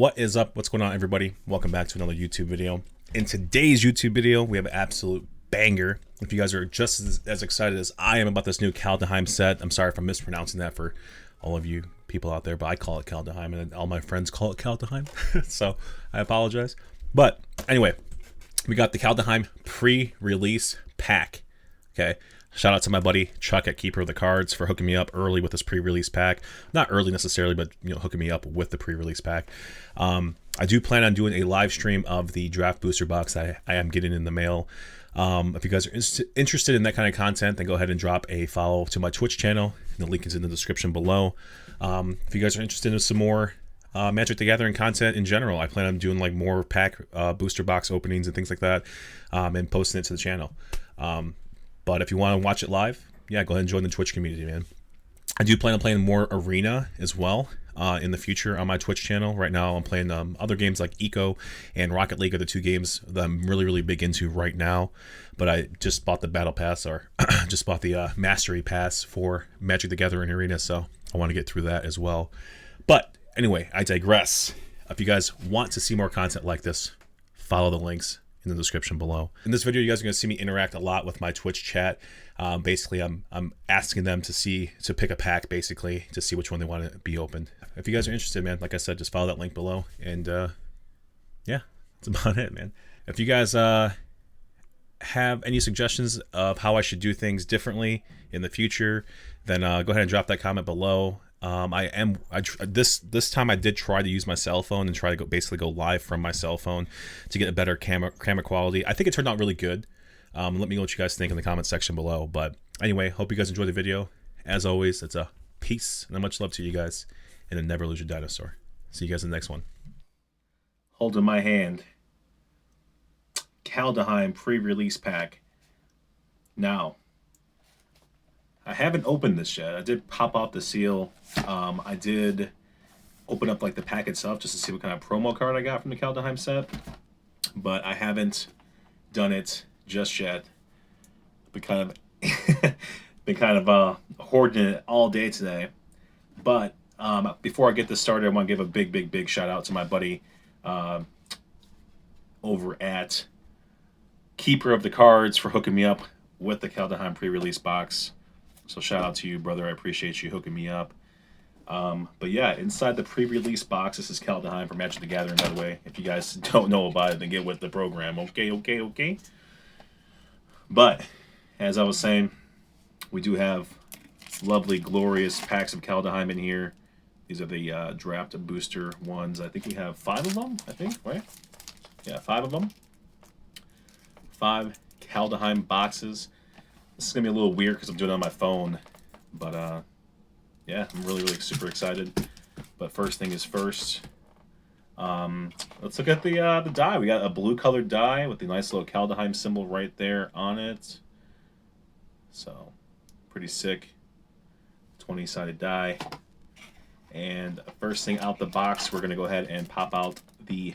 What is up? What's going on, everybody? Welcome back to another YouTube video. In today's YouTube video, we have an absolute banger. If you guys are just as excited as I am about this new Kaldheim set, I'm sorry if I'm mispronouncing that for all of you people out there, but I call it Kaldheim and all my friends call it Kaldheim. So I apologize. But anyway, we got the Kaldheim pre-release pack. Okay. Shout out to my buddy Chuck at Keeper of the Cards for hooking me up early with this pre-release pack. Not early necessarily, but hooking me up with the pre-release pack. I do plan on doing a live stream of the draft booster box I am getting in the mail. If you guys are interested in that kind of content, then go ahead and drop a follow to my Twitch channel. The link is in the description below. If you guys are interested in some more Magic the Gathering content in general, I plan on doing like more pack booster box openings and things like that, and posting it to the channel. But if you want to watch it live, yeah, go ahead and join the Twitch community, man. I do plan on playing more Arena as well in the future on my Twitch channel. Right now, I'm playing other games like Eco and Rocket League are the two games that I'm really big into right now. But I just bought the Battle Pass, or just bought the Mastery Pass for Magic the Gathering Arena, so I want to get through that as well. But anyway, I digress. If you guys want to see more content like this, follow the links in the description below. In this video, you guys are going to see me interact a lot with my Twitch chat. Basically, I'm asking them to pick a pack, basically, to see which one they want to be opened. If you guys are interested, man, like I said, just follow that link below. And yeah, that's about it, man. If you guys have any suggestions of how I should do things differently in the future, then go ahead and drop that comment below. This time I did try to use my cell phone and try to basically go live from my cell phone to get a better camera quality. I think it turned out really good. Let me know what you guys think in the comment section below. But anyway, hope you guys enjoyed the video. As always, it's a peace and much love to you guys, and then never lose your dinosaur. See you guys in the next one. Hold in my hand, Kaldheim pre-release pack. Now, I haven't opened this yet. I did pop off the seal. I did open up like the pack itself just to see what kind of promo card I got from the Kaldheim set, but I haven't done it just yet. Been kind of hoarding it all day today. But before I get this started, I want to give a big shout out to my buddy over at Keeper of the Cards for hooking me up with the Kaldheim pre-release box. So shout out to you, brother. I appreciate you hooking me up. But yeah, inside the pre-release box, this is Kaldheim for Magic the Gathering, by the way. If you guys don't know about it, then get with the program. Okay. But, as I was saying, we do have lovely, glorious packs of Kaldheim in here. These are the draft booster ones. I think we have 5 of them, right? Yeah, 5 of them. 5 Kaldheim boxes. This is going to be a little weird because I'm doing it on my phone, but yeah, I'm really super excited. But first thing is first, let's look at the die. We got a blue colored die with the nice little Kaldheim symbol right there on it. So, pretty sick. 20-sided die. And first thing out the box, we're going to go ahead and pop out the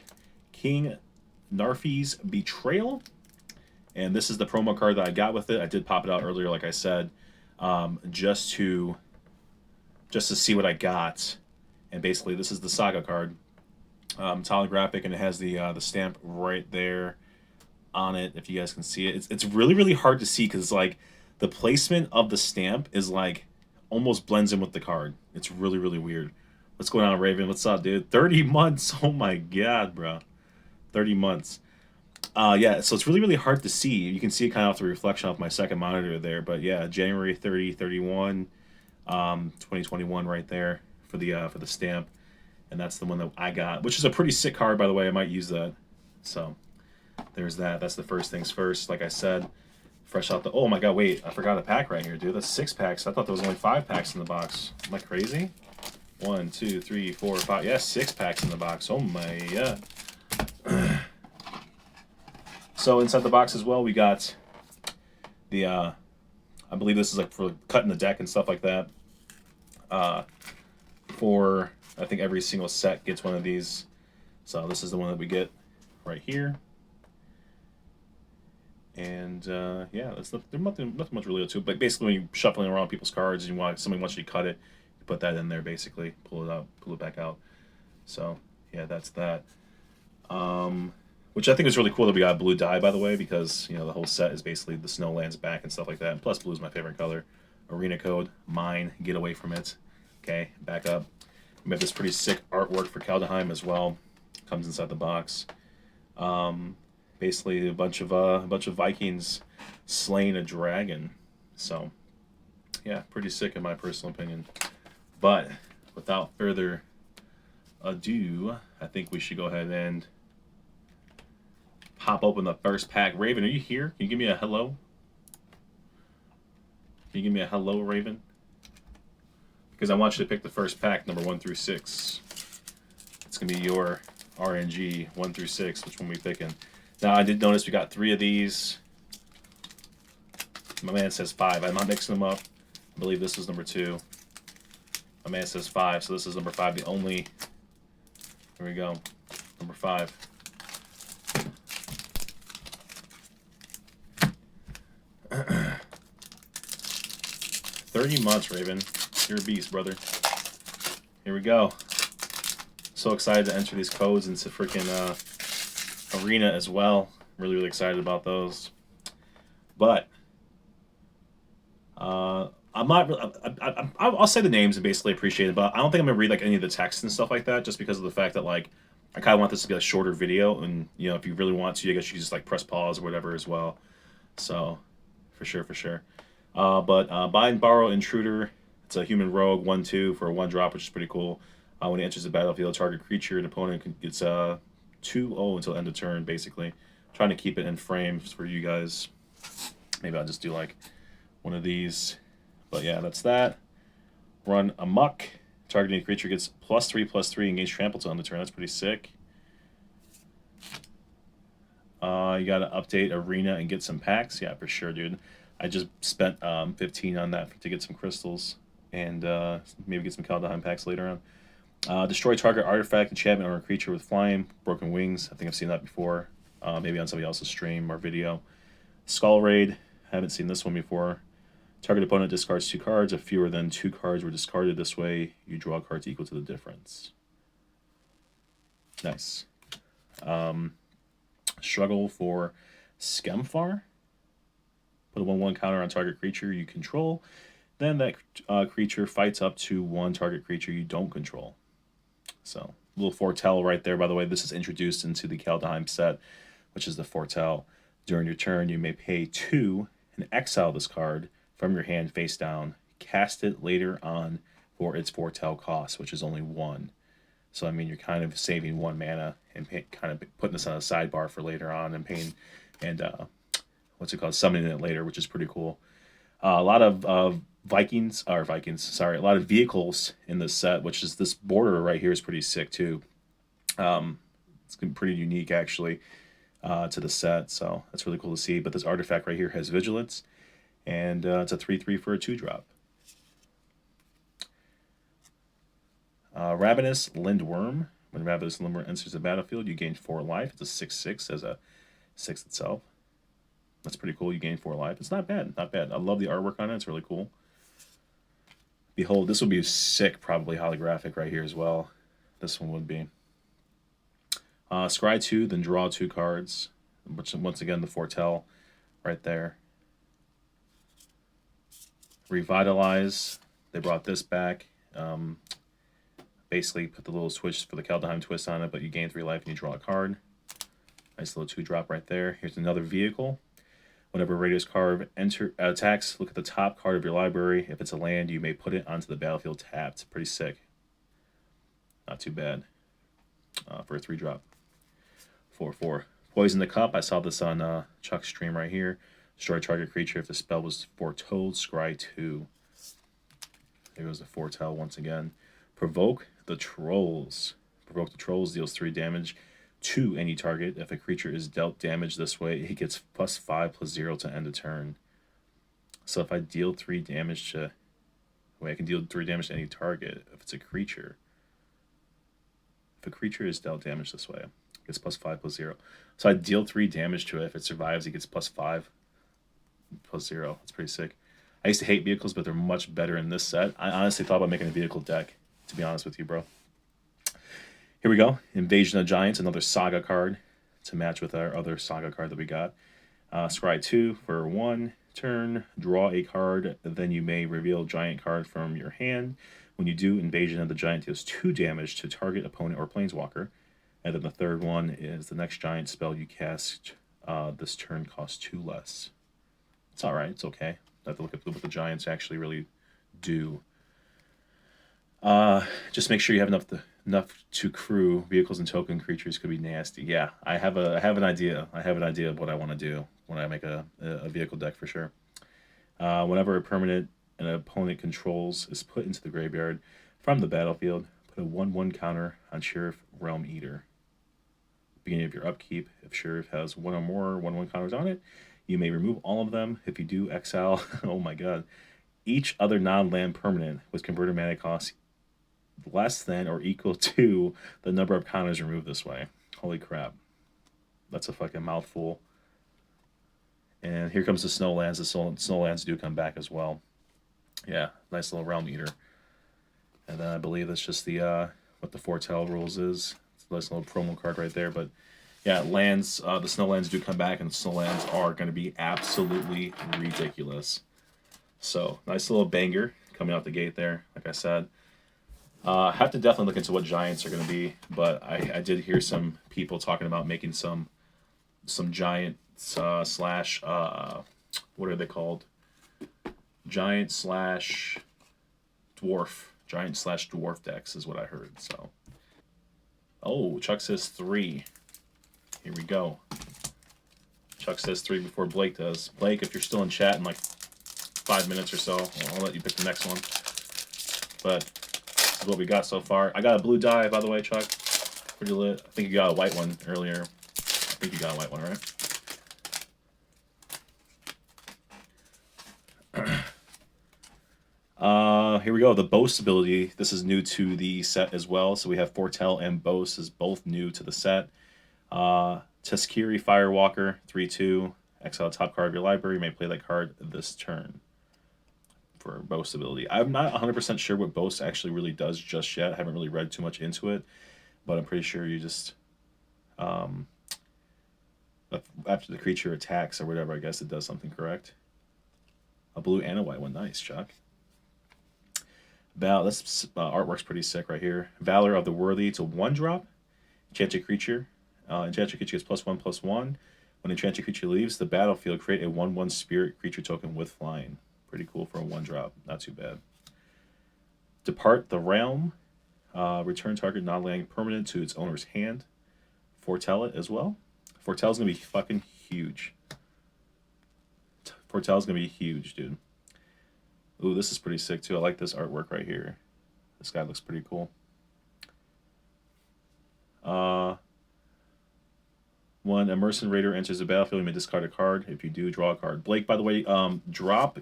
King Narfi's Betrayal. And this is the promo card that I got with it. I did pop it out earlier, like I said, just to see what I got. And basically, this is the Saga card. It's holographic, and it has the stamp right there on it. If you guys can see it, it's really hard to see because like the placement of the stamp is like almost blends in with the card. It's really weird. What's going on, Raven? What's up, dude? 30 months. Oh my god, bro. 30 months. Yeah, so it's really hard to see. You can see it kind of off the reflection off my second monitor there, but yeah, January 30, 31, 2021 right there for the stamp, and that's the one that I got, which is a pretty sick card, by the way. I might use that. So there's that. That's the first things first. Like I said, fresh out the. Oh my god, wait, I forgot a pack right here, dude. That's 6 packs. I thought there was only 5 packs in the box. Am I crazy? 1, 2, 3, 4, 5. Yeah, 6 packs in the box. Oh my god. So inside the box as well, we got the, I believe this is like for cutting the deck and stuff like that. For, I think every single set gets one of these. So this is the one that we get right here. And yeah, there's nothing much really to it. But basically, when you're shuffling around people's cards and somebody wants you to cut it, you put that in there basically, pull it back out. So yeah, that's that. Which I think is really cool that we got blue dye, by the way, because the whole set is basically the Snowlands back and stuff like that. And plus, blue is my favorite color. Arena code, mine. Get away from it. Okay, back up. We have this pretty sick artwork for Kaldheim as well. Comes inside the box. Basically a bunch of Vikings slaying a dragon. So yeah, pretty sick in my personal opinion. But without further ado, I think we should go ahead and pop open the first pack. Raven, are you here? Can you give me a hello? Can you give me a hello, Raven? Because I want you to pick the first pack, number 1 through 6. It's going to be your RNG 1 through 6. Which one we picking? Now, I did notice we got 3 of these. My man says 5. I'm not mixing them up. I believe this is number 2. My man says 5, so this is number 5. The only... Here we go. Number 5. $30 months, Raven. You're a beast, brother. Here we go. So excited to enter these codes into freaking Arena as well. Really, really excited about those. But I'm not. I'll say the names and basically appreciate it, but I don't think I'm gonna read like any of the text and stuff like that, just because of the fact that like I kind of want this to be a shorter video, and if you really want to, I guess you just like press pause or whatever as well. So, for sure, for sure. But buy and borrow intruder. It's a human rogue 1/2 for a 1-drop, which is pretty cool. When he enters the battlefield, target creature and opponent gets 2/0 until end of turn. Basically, trying to keep it in frames for you guys. Maybe I'll just do like one of these. But yeah, that's that. Run Amok. Targeting creature gets +3/+3 engage trample till end of turn. That's pretty sick. You gotta update Arena and get some packs. Yeah, for sure, dude. I just spent 15 on that to get some crystals and maybe get some Kaldheim packs later on. Destroy target artifact, enchantment, or a creature with flying, broken wings. I think I've seen that before. Maybe on somebody else's stream or video. Skull Raid. Haven't seen this one before. Target opponent discards 2 cards. If fewer than 2 cards were discarded this way, you draw cards equal to the difference. Nice. Struggle for Skemfar. Put a 1/1 counter on target creature you control. Then that creature fights up to 1 target creature you don't control. So, little foretell right there. By the way, this is introduced into the Kaldheim set, which is the foretell. During your turn, you may pay 2 and exile this card from your hand face down. Cast it later on for its foretell cost, which is only 1. So, I mean, you're kind of saving 1 mana and kind of putting this on a sidebar for later on and paying and summoning it later, which is pretty cool. A lot of a lot of vehicles in this set, which is this border right here is pretty sick too. It's pretty unique actually to the set, so that's really cool to see. But this artifact right here has vigilance, and it's a 3/3 for a 2-drop. Ravenous Lindworm. When Ravenous Lindworm enters the battlefield, you gain 4 life. It's a 6/6 as a 6 itself. That's pretty cool. You gain 4 life. It's not bad. Not bad. I love the artwork on it. It's really cool. Behold, this would be sick, probably holographic right here as well. This one would be. Scry 2, then draw 2 cards. Which, once again, the foretell right there. Revitalize. They brought this back. Basically, put the little switch for the Kaldheim twist on it, but you gain 3 life and you draw a card. Nice little 2-drop right there. Here's another vehicle. Whenever Radius card attacks, look at the top card of your library. If it's a land, you may put it onto the battlefield tapped. Pretty sick. Not too bad for a 3-drop. 4/4. Poison the Cup. I saw this on Chuck's stream right here. Destroy target creature if the spell was foretold. Scry 2. There goes the foretell once again. Provoke the Trolls. Provoke the Trolls deals 3 damage to any target. If a creature is dealt damage this way, he gets +5/+0 to end a turn. So if I deal 3 damage to... Wait, I can deal 3 damage to any target if it's a creature. If a creature is dealt damage this way, it gets +5/+0. So I deal 3 damage to it. If it survives, it gets +5/+0. That's pretty sick. I used to hate vehicles, but they're much better in this set. I honestly thought about making a vehicle deck, to be honest with you, bro. Here we go. Invasion of Giants, another Saga card to match with our other Saga card that we got. Scry 2 for 1 turn. Draw a card, then you may reveal a giant card from your hand. When you do, Invasion of the Giant deals 2 damage to target opponent or planeswalker. And then the third one is the next giant spell you cast this turn costs 2 less. It's alright, it's okay. I have to look at what the giants actually really do. Just make sure you have enough to crew. Vehicles and token creatures could be nasty. Yeah, I have an idea. I have an idea of what I want to do when I make a vehicle deck for sure. Whenever a permanent an opponent controls is put into the graveyard from the battlefield, put a 1/1 counter on Sheriff Realm Eater. Beginning of your upkeep, if Sheriff has 1 or more 1/1 counters on it, you may remove all of them. If you do, exile. Oh my god. Each other non-land permanent with converted mana cost less than or equal to the number of counters removed this way. Holy crap. That's a fucking mouthful. And here comes the Snowlands. The Snowlands do come back as well. Yeah, nice little Realm Eater. And then I believe that's just the what the foretell rules is. It's a nice little promo card right there. But yeah, lands, the Snowlands do come back, and the Snowlands are going to be absolutely ridiculous. So, nice little banger coming out the gate there, like I said. I have to definitely look into what giants are going to be, but I did hear some people talking about making some giant slash what are they called? Giant slash dwarf decks is what I heard. So, oh, Chuck says 3. Here we go. Chuck says 3 before Blake does. Blake, if you're still in chat in like 5 minutes or so, I'll let you pick the next one. But this is what we got so far. I got a blue die, by the way, Chuck. Pretty lit. I think you got a white one earlier. I think you got a white one, right? Here we go. The Boast ability. This is new to the set as well. So we have Foretell and Boast is both new to the set. Teskiri Firewalker, 3/2. Exile top card of your library. You may play that card this turn. For Boast ability. I'm not 100% sure what Boast actually really does just yet. I haven't really read too much into it. But I'm pretty sure you just... after the creature attacks or whatever, I guess it does something, correct? A blue and a white one. Nice, Chuck. This artwork's pretty sick right here. Valor of the Worthy. It's a 1-drop. Enchanted creature. Enchanted creature gets +1/+1. When enchanted creature leaves the battlefield, create a 1/1 spirit creature token with flying. Pretty cool for a 1-drop. Not too bad. Depart the Realm. Return target non-land permanent to its owner's hand. Foretell it as well. Foretell's going to be fucking huge. Foretell's going to be huge, dude. Ooh, this is pretty sick, too. I like this artwork right here. This guy looks pretty cool. When a Mercenary Raider enters the battlefield, you may discard a card. If you do, draw a card. Blake, by the way, drop...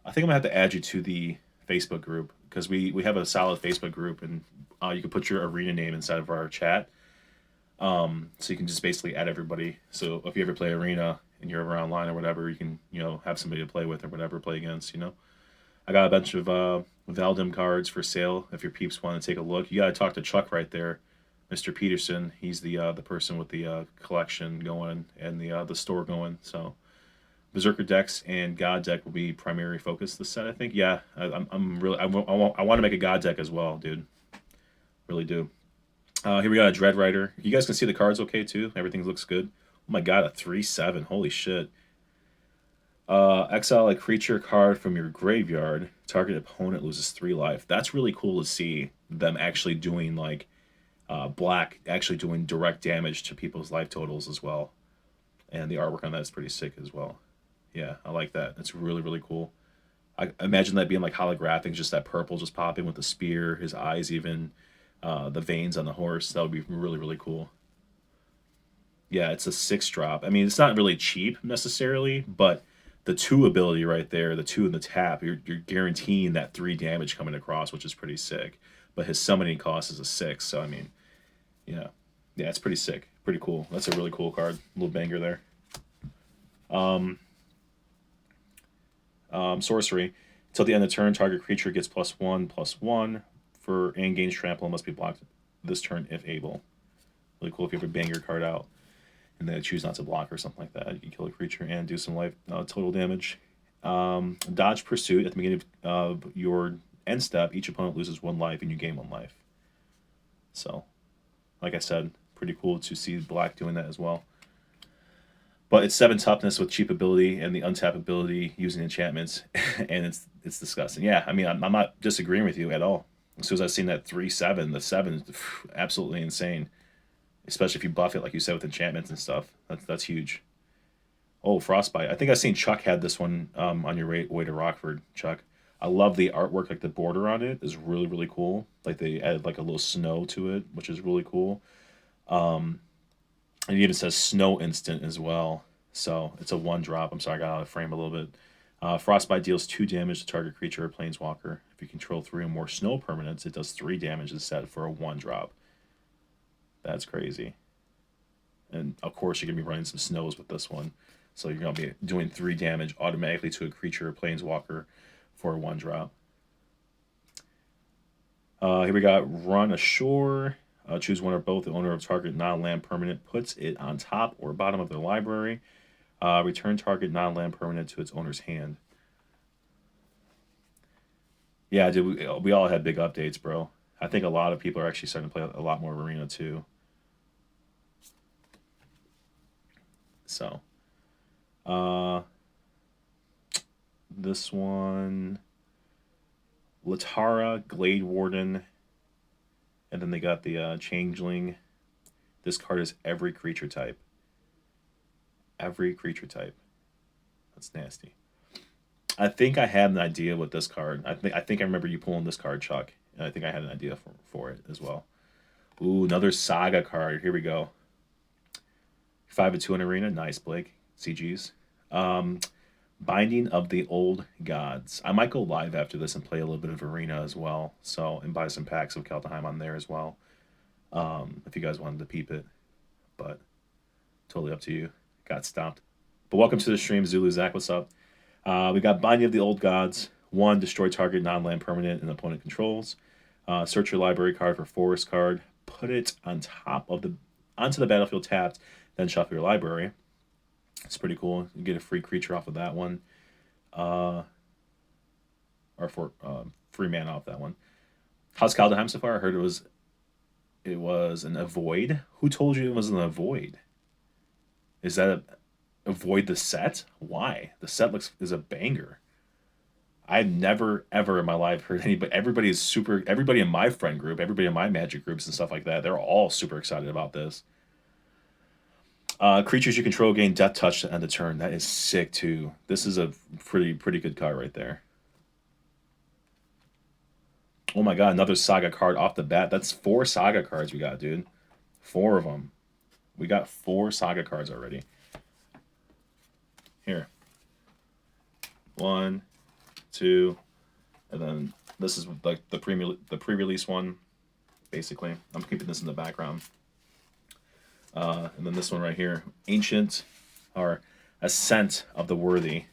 I think I'm going to have to add you to the Facebook group, because we have a solid Facebook group, and you can put your arena name inside of our chat. So you can just basically add everybody. So if you ever play arena and you're ever online or whatever, you can, have somebody to play with or whatever, play against, I got a bunch of Valdem cards for sale if your peeps want to take a look. You got to talk to Chuck right there, Mr. Peterson. He's the person with the collection going and the store going. So Berserker decks and God deck will be primary focus this set, I think. Yeah, I'm really I want to make a God deck as well, dude. Really do. Here we got a Dread Rider. You guys can see the cards okay too. Everything looks good. Oh my god, a 3/7. Holy shit. Exile a creature card from your graveyard. Target opponent loses 3 life. That's really cool to see them actually doing like black, actually doing direct damage to people's life totals as well. And the artwork on that is pretty sick as well. Yeah, I like that. That's really, really cool. I imagine that being like holographic, just that purple just popping with the spear, his eyes even, the veins on the horse. That would be really, really cool. Yeah, it's a 6-drop. I mean, it's not really cheap necessarily, but the 2 ability right there, the 2 in the tap, you're guaranteeing that 3 damage coming across, which is pretty sick. But his summoning cost is a 6, so I mean, yeah, it's pretty sick, pretty cool. That's a really cool card, little banger there. Sorcery. Till the end of turn, target creature gets +1/+1 and gains trample and must be blocked this turn if able. Really cool if you have a banger card out and they choose not to block or something like that. You can kill a creature and do some life total damage. Dodge Pursuit. At the beginning of your end step, each opponent loses 1 life and you gain 1 life. So, like I said, pretty cool to see black doing that as well. But it's 7 toughness with cheap ability and the untap ability using enchantments, and it's disgusting. Yeah, I mean, I'm not disagreeing with you at all. As soon as I seen that 3/7, the 7 is absolutely insane. Especially if you buff it, like you said, with enchantments and stuff. That's huge. Oh, Frostbite. I think I seen Chuck had this one on your way to Rockford, Chuck. I love the artwork, like the border on it is really, really cool. Like they added like a little snow to it, which is really cool. And it even says snow instant as well. So it's a 1-drop. I'm sorry, I got out of frame a little bit. Frostbite deals 2 damage to target creature or planeswalker. If you control 3 or more snow permanents, it does 3 damage instead for a 1-drop. That's crazy. And of course, you're going to be running some snows with this one. So you're going to be doing 3 damage automatically to a creature or planeswalker for a 1-drop. Here we got Run Ashore. Choose one or both. The owner of target non-land permanent puts it on top or bottom of their library. Return target non-land permanent to its owner's hand. Yeah, dude, we all had big updates, bro. I think a lot of people are actually starting to play a lot more Arena too. So, this one, Latara, Glade Warden, and then they got the Changeling. This card is every creature type. Every creature type. That's nasty. I think I had an idea with this card. I think I remember you pulling this card, Chuck. And I think I had an idea for it as well. Ooh, another Saga card. Here we go. 5/2 in Arena. Nice, Blake. CGs. Binding of the Old Gods. I might go live after this and play a little bit of Arena as well. So, and buy some packs of Kaldheim on there as well. If you guys wanted to peep it. But totally up to you. Got stopped. But welcome to the stream, Zulu Zach. What's up? We got Binding of the Old Gods. 1, destroy target non-land permanent and opponent controls. Search your library card for forest card. Put it on top of onto the battlefield tapped. Then shuffle your library. It's pretty cool. You get a free creature off of that one. Or for free mana off that one. How's Kaldheim so far? I heard it was an avoid. Who told you it was an avoid? Is that avoid the set? Why? The set is a banger. I've never ever in my life heard everybody in my friend group, everybody in my Magic groups and stuff like that, they're all super excited about this. Creatures you control gain Death Touch to end the turn. That is sick too. This is a pretty good card right there. Oh my god, another Saga card off the bat. That's 4 Saga cards we got, dude. 4 of them. We got 4 Saga cards already. Here. 1, 2, and then this is like the pre-release one. Basically, I'm keeping this in the background. And then this one right here, Ancient, or Ascent of the Worthy.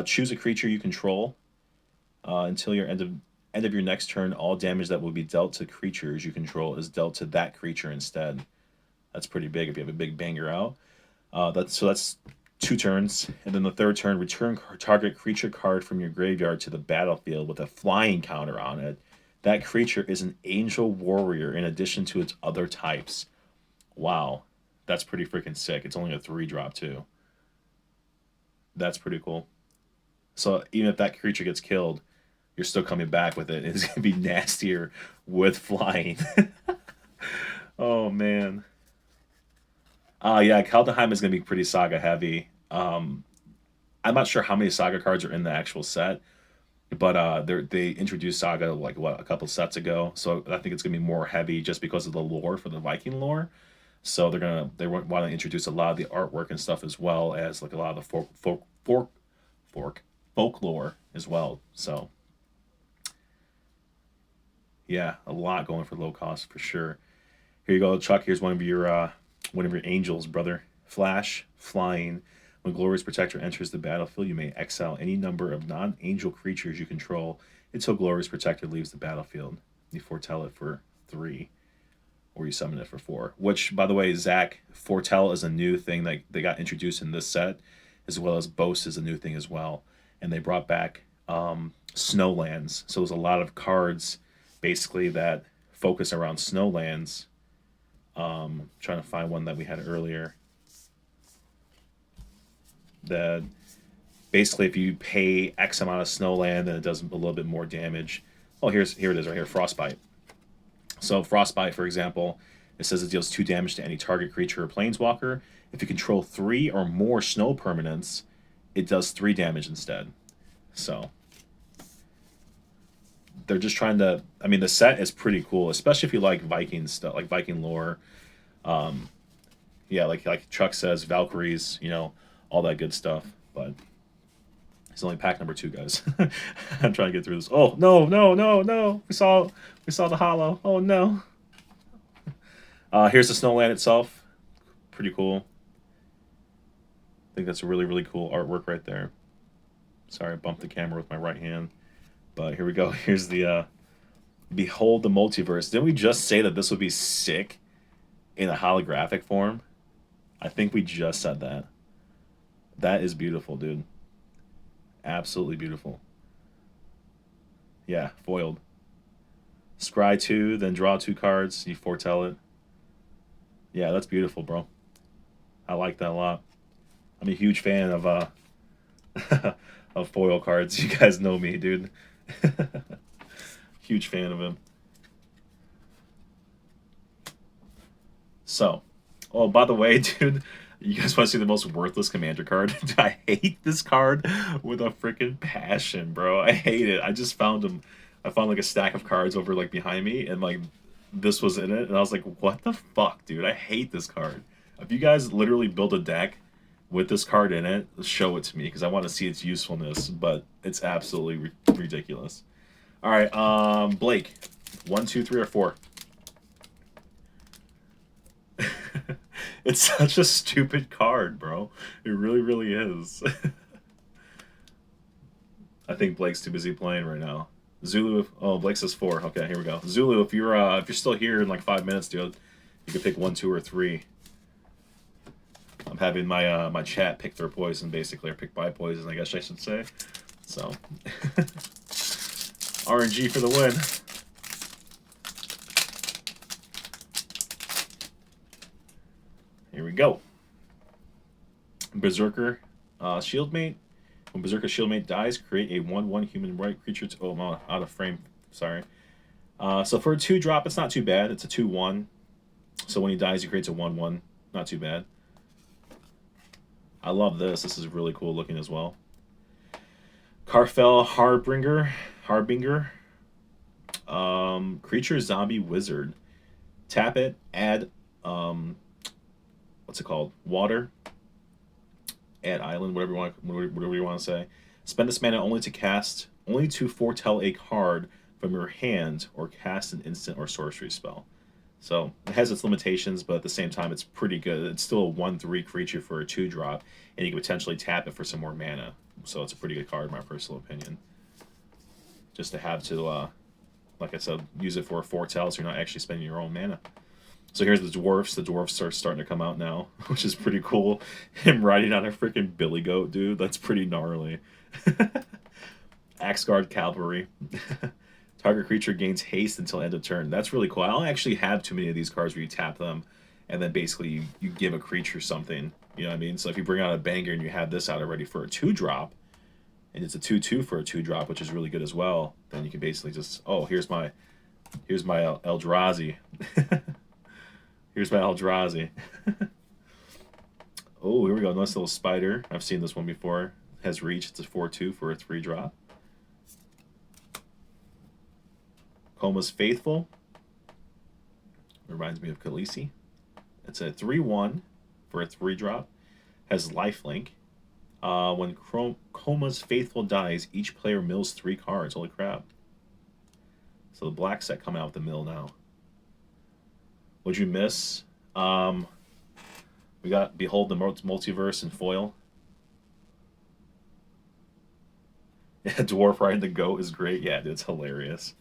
Choose a creature you control. Until your end of your next turn, all damage that will be dealt to creatures you control is dealt to that creature instead. That's pretty big if you have a big banger out. That's 2 turns, and then the 3rd turn, return target creature card from your graveyard to the battlefield with a flying counter on it. That creature is an angel warrior in addition to its other types. Wow, that's pretty freaking sick. It's only a 3-drop too. That's pretty cool. So even if that creature gets killed, you're still coming back with it. It's gonna be nastier with flying. Oh man. Yeah, Kaldheim is gonna be pretty Saga heavy. I'm not sure how many Saga cards are in the actual set, but they introduced Saga like a couple sets ago, so I think it's gonna be more heavy just because of the lore for the Viking lore. So they want to introduce a lot of the artwork and stuff as well as like a lot of the folklore as well. So yeah, a lot going for low cost for sure. Here you go, Chuck. Here's one of your angels, brother. Flash, flying. When Glorious Protector enters the battlefield, you may exile any number of non-angel creatures you control Until Glorious Protector leaves the battlefield. You foretell it for 3, or you summon it for 4. Which, by the way, Zach, foretell is a new thing that they got introduced in this set, as well as boast is a new thing as well. And they brought back Snowlands. So there's a lot of cards, basically, that focus around Snowlands. Trying to find one that we had earlier. That basically, if you pay X amount of Snowland, then it does a little bit more damage. Oh, here it is right here, Frostbite. So Frostbite, for example, it says it deals 2 damage to any target creature or planeswalker. If you control 3 or more snow permanents, it does 3 damage instead. So they're just trying to. I mean, the set is pretty cool, especially if you like Viking stuff, like Viking lore. Yeah, like Chuck says, Valkyries, all that good stuff. But it's only pack number 2, guys. I'm trying to get through this. Oh no, no, no, no! We saw the hollow. Oh no. Here's the Snowland itself. Pretty cool. I think that's a really, really cool artwork right there. Sorry, I bumped the camera with my right hand. But here we go. Here's the Behold the Multiverse. Didn't we just say that this would be sick in a holographic form? I think we just said that. That is beautiful, dude. Absolutely beautiful. Yeah, foiled. Scry 2, then draw 2 cards. You foretell it. Yeah, that's beautiful, bro. I like that a lot. I'm a huge fan of of foil cards. You guys know me, dude. Huge fan of him. So, oh, by the way, dude, you guys want to see the most worthless commander card? I hate this card with a freaking passion, bro. I hate it. I just found him. I found like a stack of cards over like behind me, and like this was in it, and I was like, what the fuck, dude? I hate this card. If you guys literally build a deck with this card in it, show it to me because I want to see its usefulness. But it's absolutely ridiculous. All right, Blake, 1, 2, 3, or 4. It's such a stupid card, bro. It really, really is. I think Blake's too busy playing right now. Zulu, oh, Blake says 4. Okay, here we go. Zulu, if you're still here in like 5 minutes, dude, you can pick 1, 2, or 3. I'm having my my chat pick their poison, basically, or pick by poison, I guess I should say. So, RNG for the win. Here we go. Berserker Shieldmate. When Berserker Shieldmate dies, create a 1/1 human right creature to... Oh, I'm out of frame. Sorry. So for a 2-drop, it's not too bad. It's a 2/1. So when he dies, he creates a 1/1. Not too bad. I love this. This is really cool looking as well. Carfell Harbinger. Creature Zombie Wizard. Tap it, add... what's it called? Water. Add island, whatever you want to say. Spend this mana only to foretell a card from your hand or cast an instant or sorcery spell. So it has its limitations, but at the same time, it's pretty good. It's still a 1/3 creature for a 2-drop, and you can potentially tap it for some more mana. So it's a pretty good card, in my personal opinion. Just to have to, like I said, use it for a foretell, so you're not actually spending your own mana. So here's the dwarfs. The dwarfs are starting to come out now, which is pretty cool. Him riding on a freaking billy goat, dude. That's pretty gnarly. Axguard Cavalry. Target creature gains haste until end of turn. That's really cool. I don't actually have too many of these cards where you tap them, and then basically you give a creature something. You know what I mean? So if you bring out a banger and you have this out already for a 2-drop, and it's a 2/2 for a 2-drop, which is really good as well, then you can basically just, oh, here's my Eldrazi. Here's my Eldrazi. Oh, here we go. Nice little spider. I've seen this one before. Has reach. It's a 4/2 for a 3-drop. Koma's Faithful. Reminds me of Khaleesi. It's a 3/1 for a 3-drop. Has lifelink. When Koma's Faithful dies, each player mills 3 cards. Holy crap. So the black set coming out with the mill now. What'd you miss? We got Behold the Multiverse and foil. Yeah, Dwarf riding the goat is great. Yeah, dude, it's hilarious.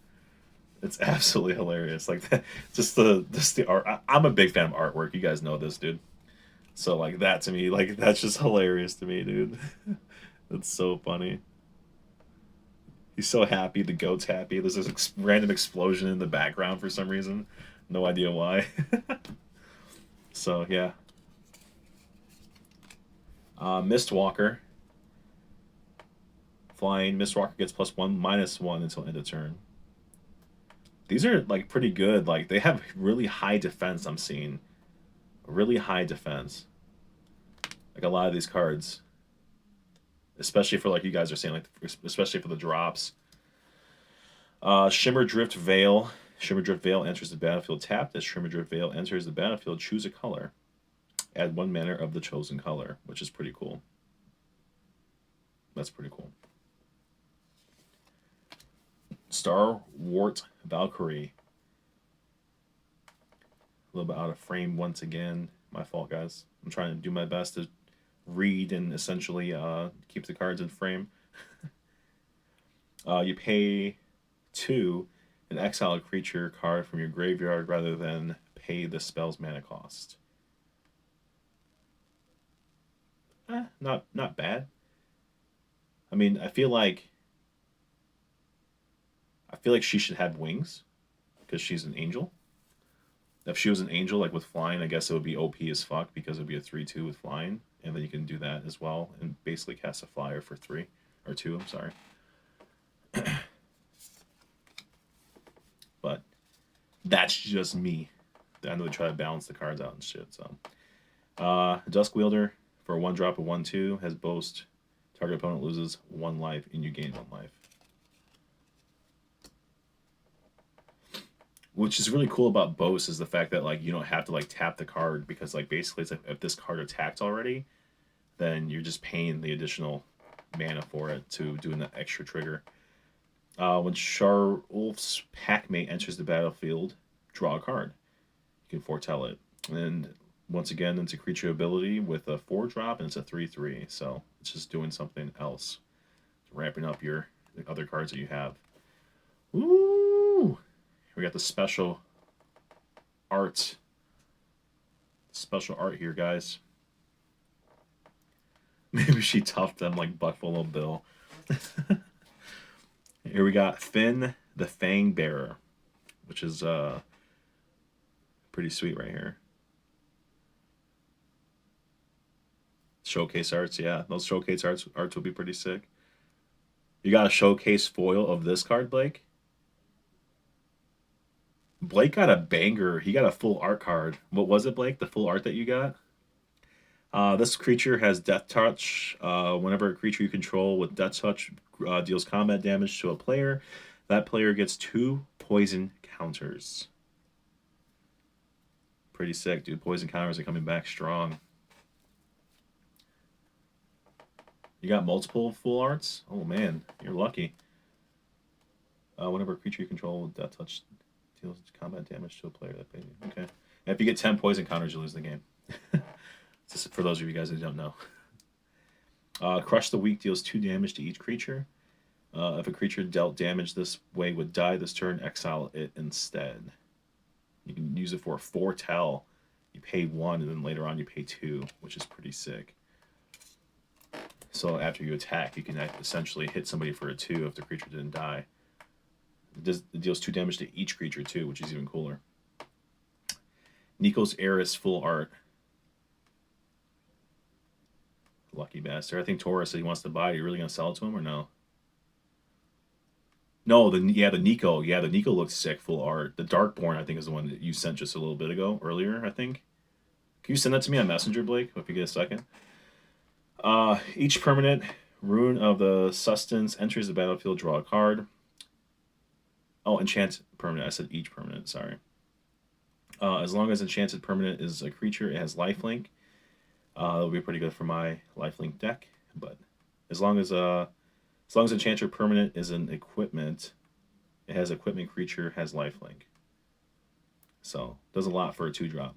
It's absolutely hilarious. Like that, just the art. I'm a big fan of artwork. You guys know this, dude. So like that to me, like that's just hilarious to me, dude. That's so funny. He's so happy. The goat's happy. There's this random explosion in the background for some reason. No idea why. So yeah, Mistwalker. Flying. Mistwalker gets +1, -1 until end of turn. These are like pretty good. Like they have really high defense. I'm seeing really high defense. Like a lot of these cards, especially for like you guys are saying, like especially for the drops. Shimmer Drift Veil. Shimmer Drift Veil enters the battlefield tapped. As Shimmer Drift Veil enters the battlefield, choose a color. Add 1 mana of the chosen color, which is pretty cool. That's pretty cool. Starwort Valkyrie. A little bit out of frame once again. My fault, guys. I'm trying to do my best to read and essentially keep the cards in frame. You pay 2 and exile a creature card from your graveyard rather than pay the spell's mana cost. Not bad. I mean, I feel like she should have wings because she's an angel. If she was an angel, like with flying, I guess it would be OP as fuck because it would be a 3/2 with flying, and then you can do that as well and basically cast a flyer for 3 or 2. I'm sorry, but that's just me. I know they try to balance the cards out and shit. So, Dusk Wielder for a 1-drop of 1/2 has boast. Target opponent loses 1 life and you gain 1 life. Which is really cool about boast is the fact that like you don't have to like tap the card because like basically it's like if this card attacked already, then you're just paying the additional mana for it to do an extra trigger. When Sharulf's Packmate enters the battlefield, draw a card. You can foretell it. And once again, it's a creature ability with a 4-drop and it's a 3/3. So it's just doing something else. It's ramping up your other cards that you have. Ooh! We got the special art. Special art here, guys. Maybe she toughed them like Buffalo Bill. Here we got Finn the Fang Bearer, which is pretty sweet right here. Showcase arts, yeah. Those showcase arts will be pretty sick. You got a showcase foil of this card, Blake? Blake got a banger. He got a full art card. What was it, Blake? The full art that you got? This creature has Death Touch. Whenever a creature you control with Death Touch deals combat damage to a player, that player gets 2 poison counters. Pretty sick, dude. Poison counters are coming back strong. You got multiple full arts? Oh man, you're lucky. Whenever a creature you control with Death Touch deals combat damage to a player, that pays. Okay. And if you get 10 poison counters, you lose the game. Just for those of you guys who don't know. Crush the Weak deals 2 damage to each creature. If a creature dealt damage this way would die this turn, exile it instead. You can use it for a foretell. You pay 1, and then later on you pay 2, which is pretty sick. So after you attack, you can essentially hit somebody for a 2 if the creature didn't die. It deals 2 damage to each creature too, which is even cooler. Nico's Eris full art. Lucky bastard. I think Taurus said he wants to buy it. Are you really gonna sell it to him or no? No, the Nico. Yeah, the Nico looks sick full art. The Darkborn, I think, is the one that you sent just a little bit ago, earlier, I think. Can you send that to me on Messenger, Blake, if you get a second? Each permanent rune of the sustenance enters the battlefield, draw a card. Oh, enchant permanent. I said each permanent, sorry. As long as enchanted permanent is a creature, it has lifelink. That'll be pretty good for my lifelink deck. But as long as enchanter permanent is an equipment, it has equipment creature, has lifelink. So does a lot for a 2-drop.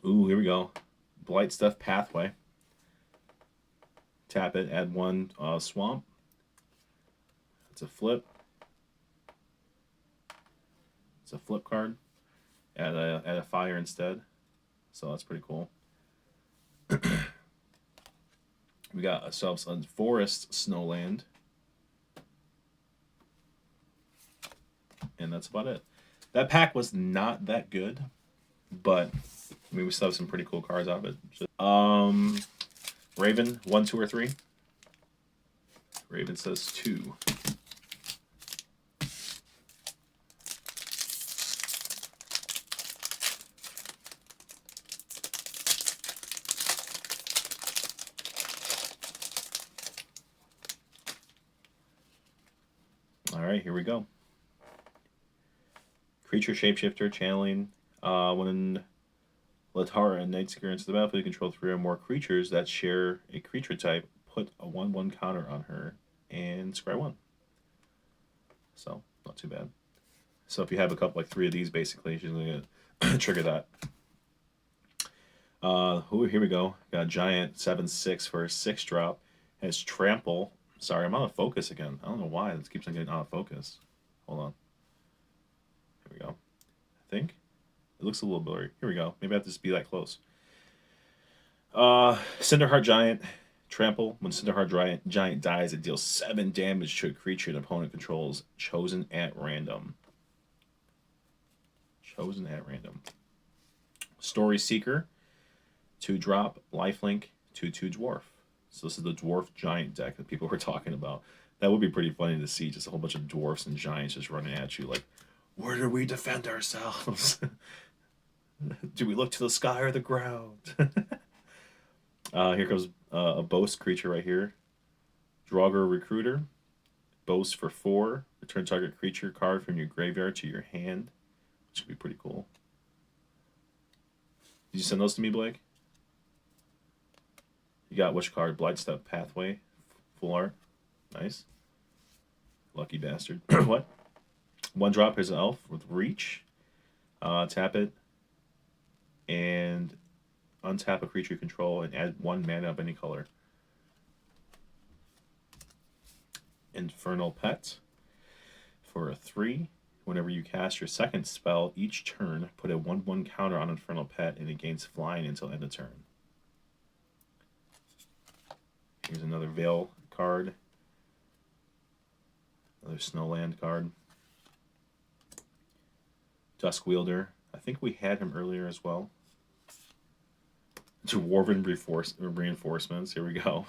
Ooh, here we go. Blightstuff Pathway. Tap it, add 1 swamp. It's a flip. It's a flip card. Add a fire instead. So that's pretty cool. We got ourselves a Forest Snowland. And that's about it. That pack was not that good, but I mean, we still have some pretty cool cards out of it. Raven, 1, 2, or 3? Raven says 2. All right, here we go. Creature Shapeshifter, channeling. When Latara and Nightseeker into the battlefield, you control 3 or more creatures that share a creature type. Put a 1/1 counter on her and scry 1. So, not too bad. So if you have a couple, like 3 of these, basically, she's going to trigger that. Here we go. Got a Giant 7/6 for a 6-drop. Has Trample. Sorry, I'm out of focus again. I don't know why. This keeps on getting out of focus. Hold on. Here we go. I think. It looks a little blurry. Here we go. Maybe I have to just be that close. Cinderheart Giant. Trample. When Cinderheart Giant dies, it deals 7 damage to a creature an opponent controls, chosen at random. Chosen at random. Story Seeker. 2-drop. Lifelink. 2/2 dwarf. So this is the dwarf giant deck that people were talking about. That would be pretty funny to see, just a whole bunch of dwarfs and giants just running at you like, where do we defend ourselves? Do we look to the sky or the ground? Here comes a Boast creature right here. Draugr Recruiter. Boast for 4. Return target creature card from your graveyard to your hand, which would be pretty cool. Did you send those to me, Blake? You got which card? Blightstep Pathway. Full art. Nice. Lucky bastard. What? 1-drop. Here's an elf with reach. Tap it. And untap a creature you control and add 1 mana of any color. Infernal Pet. For a 3. Whenever you cast your second spell each turn, put a 1/1 counter on Infernal Pet and it gains flying until end of turn. Here's another Veil card. Another Snowland card. Duskwielder. I think we had him earlier as well. Dwarven reinforcements. Here we go.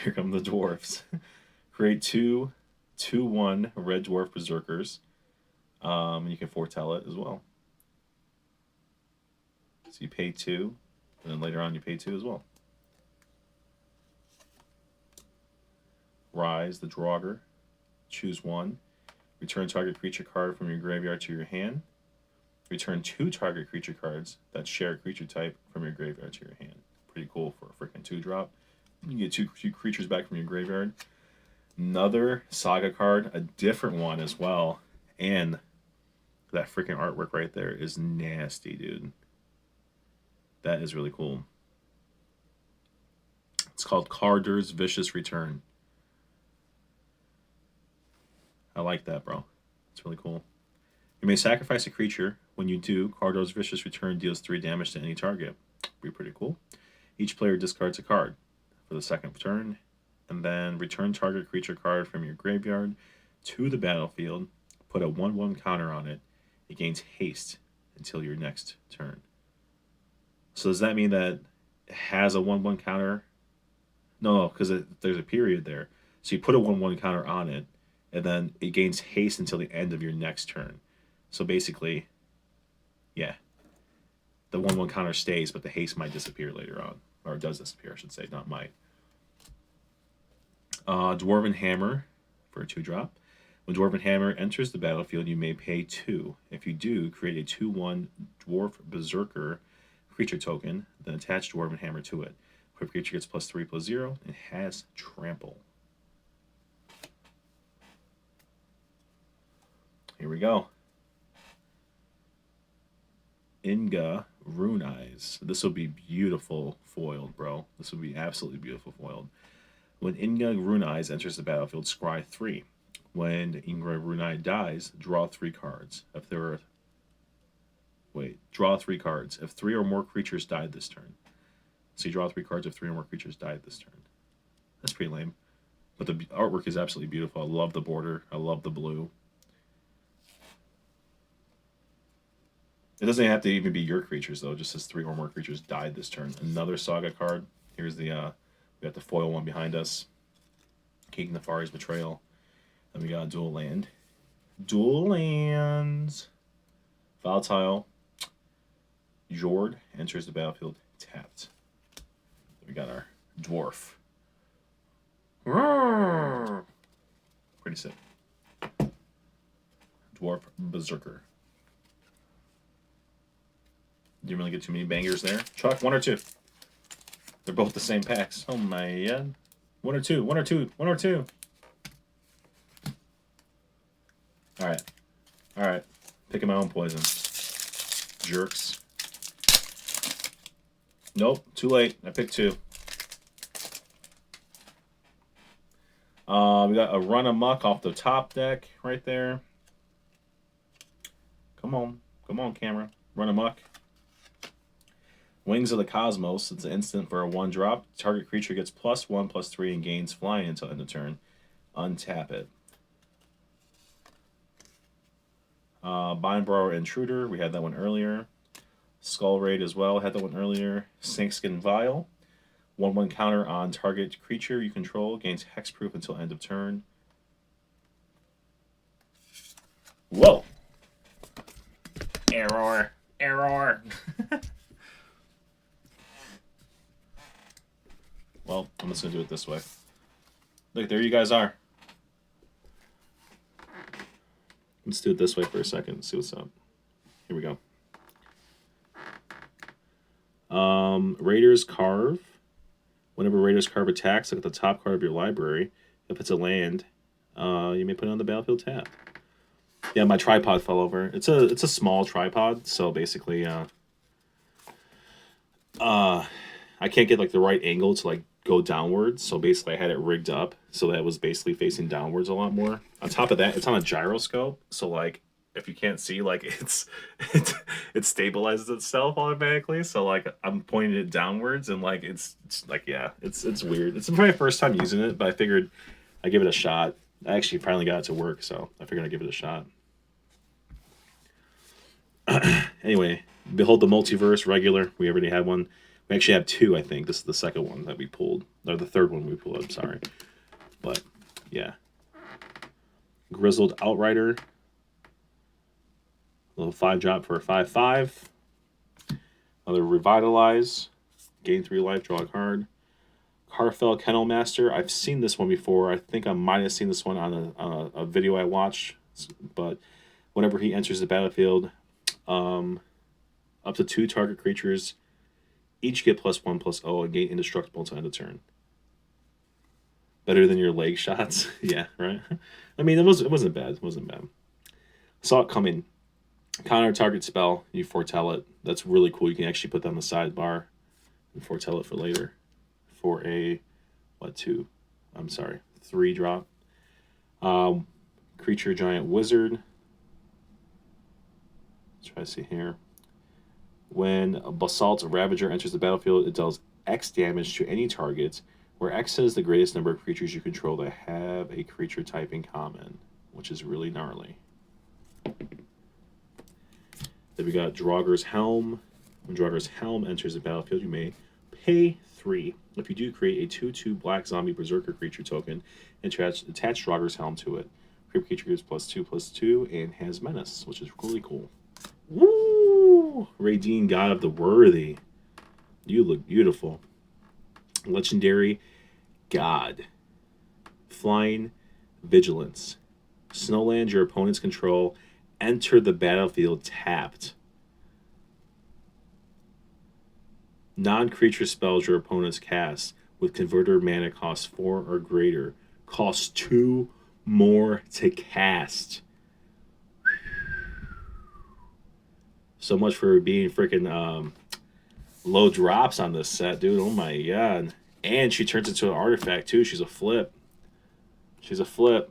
Here come the dwarfs. Create 2 2/1 red dwarf berserkers. And you can foretell it as well. So you pay 2, and then later on you pay 2 as well. Rise the Draugr. Choose 1. Return target creature card from your graveyard to your hand. Return 2 target creature cards that share a creature type from your graveyard to your hand. Pretty cool for a freaking 2-drop. You can get two creatures back from your graveyard. Another Saga card, a different one as well. And that freaking artwork right there is nasty, dude. That is really cool. It's called Kaldheim's Vicious Return. I like that, bro. It's really cool. You may sacrifice a creature. When you do, Kaldheim's Vicious Return deals 3 damage to any target. Be pretty cool. Each player discards a card for the second turn, and then return target creature card from your graveyard to the battlefield. Put a 1/1 counter on it. It gains haste until your next turn. So does that mean that it has a 1/1 counter? No, because there's a period there. So you put a 1/1 counter on it, and then it gains haste until the end of your next turn. So basically, yeah, the 1/1 counter stays, but the haste might disappear later on. Or it does disappear, I should say, not might. Dwarven Hammer for a 2-drop. When Dwarven Hammer enters the battlefield, you may pay 2. If you do, create a 2/1 Dwarf Berserker creature token, then attach Dwarven Hammer to it. Equipped creature gets +3/+0 and has Trample. Here we go. Inga Rune Eyes. This will be beautiful foiled, bro. This will be absolutely beautiful foiled. When Inga Runais enters the battlefield, scry 3. When Inga Runai dies, draw 3 cards. If there are draw 3 cards. If 3 or more creatures died this turn. So you draw 3 cards if 3 or more creatures died this turn. That's pretty lame. But the artwork is absolutely beautiful. I love the border. I love the blue. It doesn't have to even be your creatures, though. It just says 3 or more creatures died this turn. Another Saga card. Here's the, we got the foil one behind us. King Nefari's Betrayal. Then we got a dual land. Dual lands. Volatile. Jord enters the battlefield tapped. We got our dwarf. Pretty sick. Dwarf Berserker. Didn't really get too many bangers there. Chuck, 1 or 2. They're both the same packs. Oh my god. 1 or 2, 1 or 2, 1 or 2. Alright. Alright. Picking my own poison. Jerks. Nope, too late. I picked 2. We got a Run Amok off the top deck right there. Come on. Come on, camera. Run Amok. Wings of the Cosmos. It's an instant for a 1-drop. Target creature gets +1/+3 and gains flying until end of turn. Untap it. Bindbrower Intruder. We had that one earlier. Skull Raid as well. Had that one earlier. Snakeskin Vial. 1/1 counter on target creature you control. Gains hexproof until end of turn. Whoa! Error! Error! Well, I'm just going to do it this way. Look, there you guys are. Let's do it this way for a second. See what's up. Here we go. Raiders Carve. Whenever Raiders Carve attacks, look at the top card of your library. If it's a land, you may put it on the battlefield tab. Yeah, my tripod fell over. It's a small tripod, so basically, I can't get like the right angle to like go downwards. So basically, I had it rigged up so that it was basically facing downwards a lot more. On top of that, it's on a gyroscope, so like if you can't see, like it stabilizes itself automatically. So like I'm pointing it downwards, and like it's like yeah, it's weird. It's my first time using it, but I figured I'd give it a shot. I actually finally got it to work, so I figured I'd give it a shot. Anyway, Behold the Multiverse regular. We already had one. We actually have 2, I think. This is the second one that we pulled. Or the third one we pulled, I'm sorry. But, yeah. Grizzled Outrider. A little 5-drop for a 5/5. Another Revitalize. Gain 3 life, draw a card. Carfell Kennel Master. I've seen this one before. I think I might have seen this one on a video I watched. But whenever he enters the battlefield, up to 2 target creatures each get +1/+0 and gain indestructible until end of turn. Better than your leg shots. Yeah, right. I mean, it wasn't bad. It wasn't bad. Saw it coming. Counter target spell. You foretell it. That's really cool. You can actually put that on the sidebar and foretell it for later. For a 3-drop. Creature Giant Wizard. Let's try to see here. When Basalt Ravager enters the battlefield, it deals X damage to any target, where X is the greatest number of creatures you control that have a creature type in common, which is really gnarly. Then we got Draugr's Helm. When Draugr's Helm enters the battlefield, you may pay 3. If you do, create a 2/2 black zombie berserker creature token and attach Draugr's Helm to it. Creep creature gives +2/+2 and has menace, which is really cool. Woo! Radine, God of the Worthy. You look beautiful. Legendary God. Flying Vigilance. Snowlands your opponent's control. Enter the battlefield tapped. Non-creature spells your opponents cast with converter mana cost 4 or greater cost 2 more to cast. So much for being freaking low drops on this set, dude. Oh my god. And she turns into an artifact, too. She's a flip. She's a flip.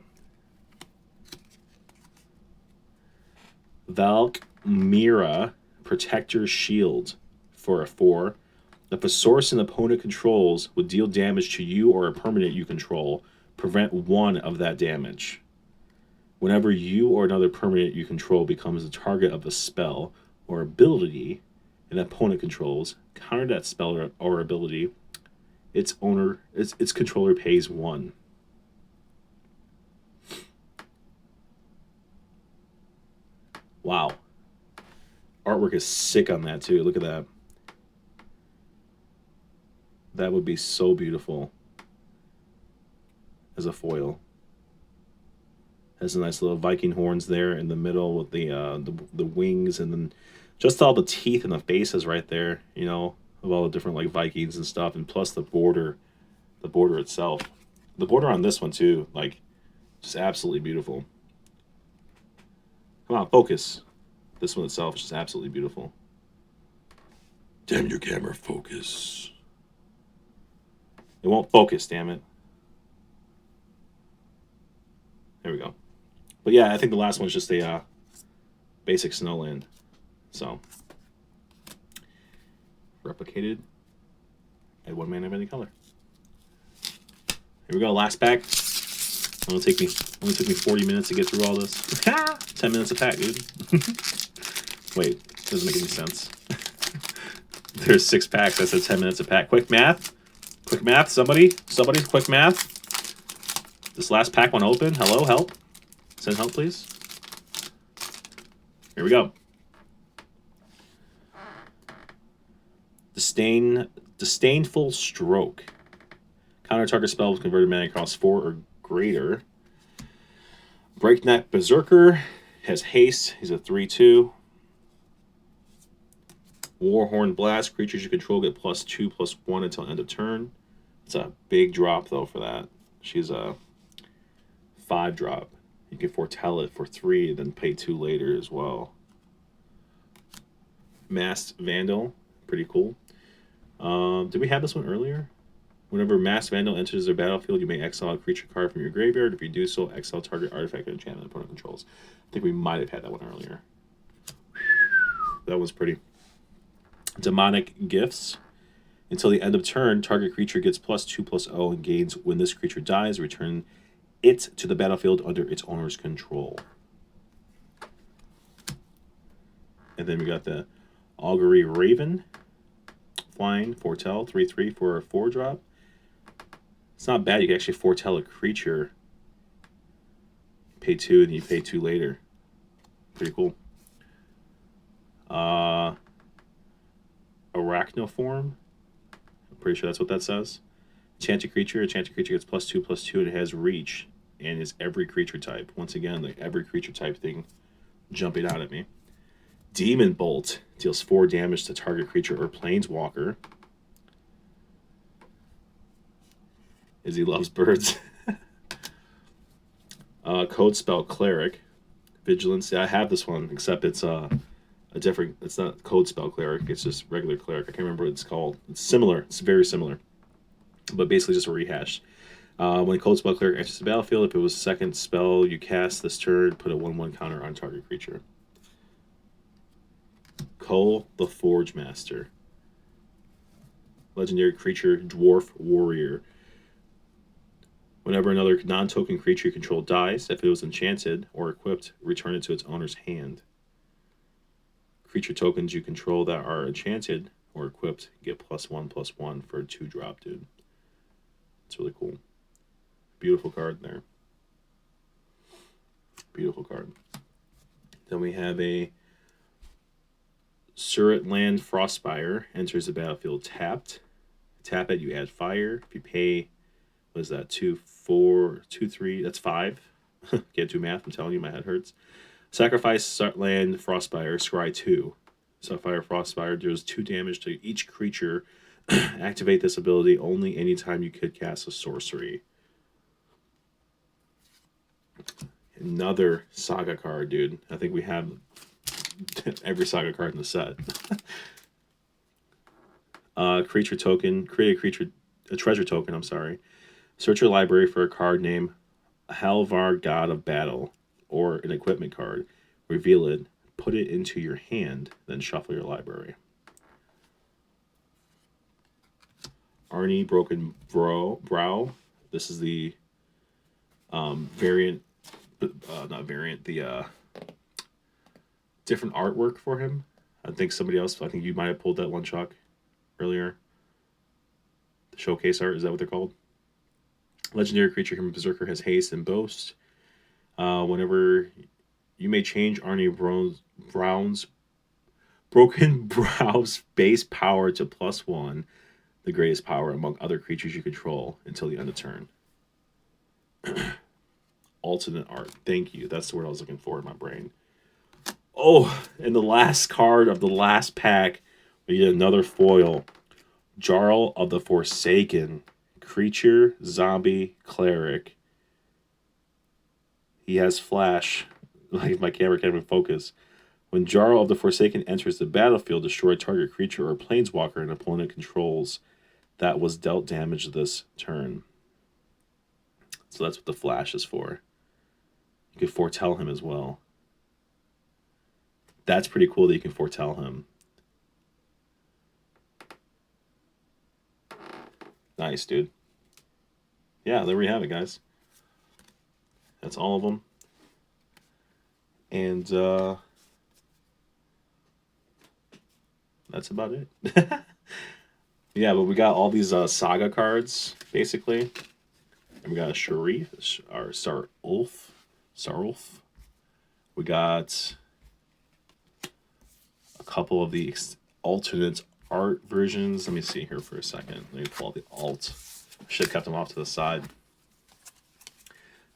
Valk Mira, Protector's Shield for a 4. If a source an opponent controls would deal damage to you or a permanent you control, prevent 1 of that damage. Whenever you or another permanent you control becomes the target of a spell or ability an opponent controls, counter that spell or ability, its controller pays 1. Wow. Artwork is sick on that too. Look at that. That would be so beautiful as a foil. Has a nice little Viking horns there in the middle with the wings, and then just all the teeth and the faces right there, you know, of all the different like Vikings and stuff, and plus the border itself. The border on this one too, like, just absolutely beautiful. Come on, focus. This one itself is just absolutely beautiful. Damn your camera, focus. It won't focus, damn it. There we go. But yeah, I think the last one's just a basic Snowland. So, replicated at 1 mana of any color. Here we go, last pack. Only took me 40 minutes to get through all this. 10 minutes a pack, dude. Wait, doesn't make any sense. There's 6 packs. That's 10 minutes a pack. Quick math. Quick math. Somebody, quick math. This last pack won't open. Hello, help. Send help, please. Here we go. Disdainful Stroke. Counter target spell with converted mana cost 4 or greater. Breakneck Berserker has haste. He's a 3/2. Warhorn Blast. Creatures you control get +2/+1 until end of turn. It's a big drop though for that. She's a 5 drop. You can foretell it for 3, then pay 2 later as well. Masked Vandal, pretty cool. Did we have this one earlier? Whenever Masked Vandal enters their battlefield, you may exile a creature card from your graveyard. If you do so, exile target artifact or enchantment opponent controls. I think we might have had that one earlier. That was pretty. Demonic Gifts. Until the end of turn, target creature gets +2/+0 and gains when this creature dies. Return it to the battlefield under its owner's control. And then we got the Augury Raven. Flying, foretell, 3/3 for a 4 drop. It's not bad. You can actually foretell a creature. Pay 2 and you pay 2 later. Pretty cool. Arachno form. I'm pretty sure that's what that says. Enchanted creature gets +2/+2 and it has reach and is every creature type. Once again, like every creature type thing jumping out at me. Demon Bolt deals 4 damage to target creature or planeswalker. Izzy loves birds. Code Spell Cleric. Vigilance. Yeah, I have this one, except it's a different. It's not Code Spell Cleric. It's just regular Cleric. I can't remember what it's called. It's similar. It's very similar, but basically just a rehash. When Code Spell Cleric enters the battlefield, if it was a second spell you cast this turn, put a 1/1 counter on target creature. Cole the Forge Master. Legendary creature, Dwarf Warrior. Whenever another non-token creature you control dies, if it was enchanted or equipped, return it to its owner's hand. Creature tokens you control that are enchanted or equipped get +1/+1 for a 2 drop, dude. It's really cool. Beautiful card there. Beautiful card. Then we have a Surtland Frostspire. Enters the battlefield tapped. Tap it, you add fire. If you pay, what is that, 2, 4, 2, 3, that's 5. Can't do math, I'm telling you, my head hurts. Sacrifice Surtland Frostspire, scry 2. Sapphire Frostspire deals 2 damage to each creature. Activate this ability only anytime you could cast a sorcery. Another Saga card, dude. I think we have every Saga card in the set. Creature token. Create a creature treasure token. I'm sorry. Search your library for a card named Halvar, God of Battle, or an equipment card. Reveal it. Put it into your hand. Then shuffle your library. Arnie, Broken Brow. This is the variant, not variant, the different artwork for him. I think somebody else, I think you might have pulled that one, Chuck, earlier. The showcase art, is that what they're called? Legendary creature from Berserker has haste and boast. Whenever you may change Arnie Brown's Broken Brow's base power to +1, the greatest power among other creatures you control until the end of turn. Alternate art. Thank you. That's the word I was looking for in my brain. Oh, and the last card of the last pack, we get another foil. Jarl of the Forsaken. Creature, zombie, cleric. He has flash. Like my camera can't even focus. When Jarl of the Forsaken enters the battlefield, destroy target creature or planeswalker an opponent controls that was dealt damage this turn. So that's what the flash is for. You can foretell him as well. That's pretty cool that you can foretell him. Nice, dude. Yeah, there we have it, guys. That's all of them. And that's about it. Yeah, but we got all these Saga cards, basically. And we got a Sharif, or Sarulf. We got a couple of the alternate art versions. Let me see here for a second. Let me pull out the alt. I should have kept them off to the side.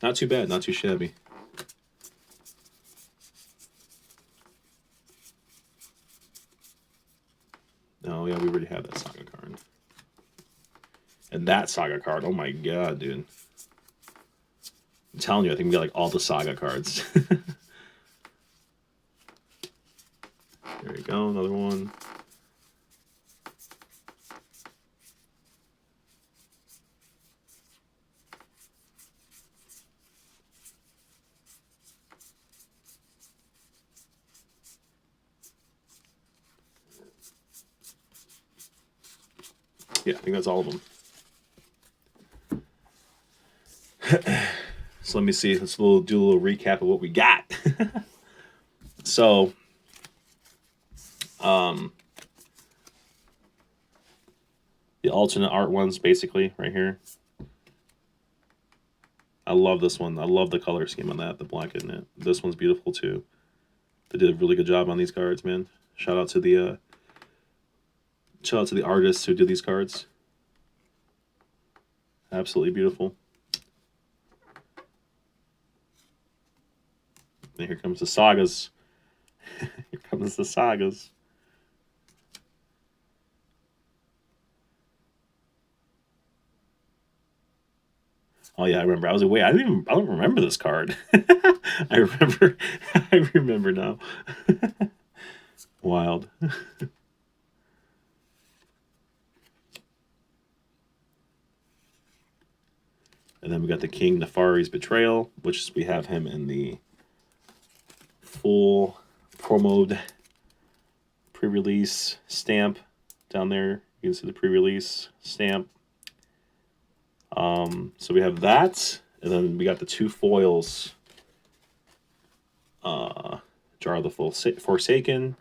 Not too bad, not too shabby. No, yeah, we already have that Saga card. And that Saga card, oh my god, dude. I'm telling you, I think we got like all the Saga cards. There we go, another one. Yeah, I think that's all of them. So let me see. Let's do a little recap of what we got. So, the alternate art ones, basically, right here. I love this one. I love the color scheme on that, the black in it. This one's beautiful too. They did a really good job on these cards, man. Shout out to the artists who did these cards. Absolutely beautiful. And here comes the Sagas. Here comes the Sagas. Oh yeah, I remember. I was like, wait, I don't remember this card. I remember now. Wild. And then we got the King Nefari's Betrayal, which we have him in the full promoed pre-release stamp down there. You can see the pre-release stamp. So we have that, and then we got the two foils. Jar of the Forsaken.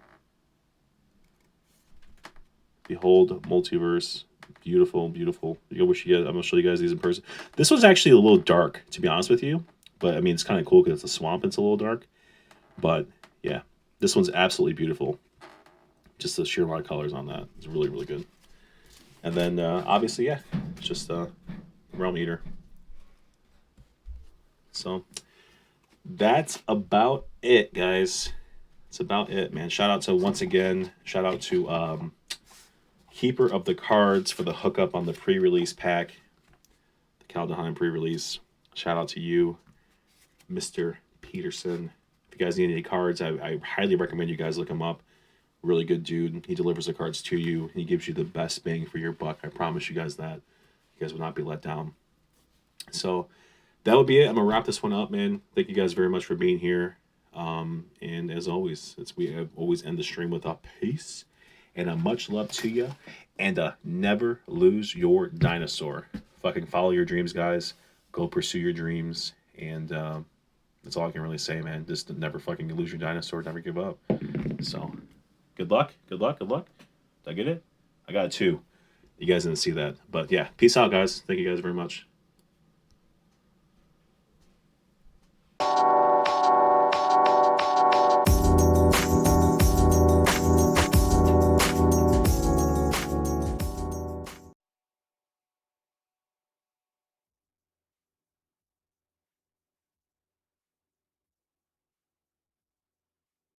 Behold, Multiverse. Beautiful, beautiful. I wish you guys, I'm going to show you guys these in person. This one's actually a little dark, to be honest with you. But, I mean, it's kind of cool because it's a swamp. It's a little dark. But, yeah. This one's absolutely beautiful. Just the sheer amount of colors on that. It's really, really good. And then, obviously, yeah. Just Realm Eater. So, that's about it, guys. That's about it, man. Shout out to, once again, shout out to Keeper of the Cards for the hookup on the pre-release pack. The Kaldheim pre-release. Shout out to you, Mr. Peterson. If you guys need any cards, I highly recommend you guys look him up. Really good dude. He delivers the cards to you. He gives you the best bang for your buck. I promise you guys that. guys will not be let down. So that would be it. I'm gonna wrap this one up, man. Thank you guys very much for being here. And as always, we always end the stream with a peace and a much love to you, and never lose your dinosaur. Fucking follow your dreams, guys. Go pursue your dreams, and that's all I can really say, man. Just never fucking lose your dinosaur. Never give up. So, good luck. Good luck. Good luck. Did I get it? I got a 2. You guys didn't see that, but yeah. Peace out, guys. Thank you guys very much.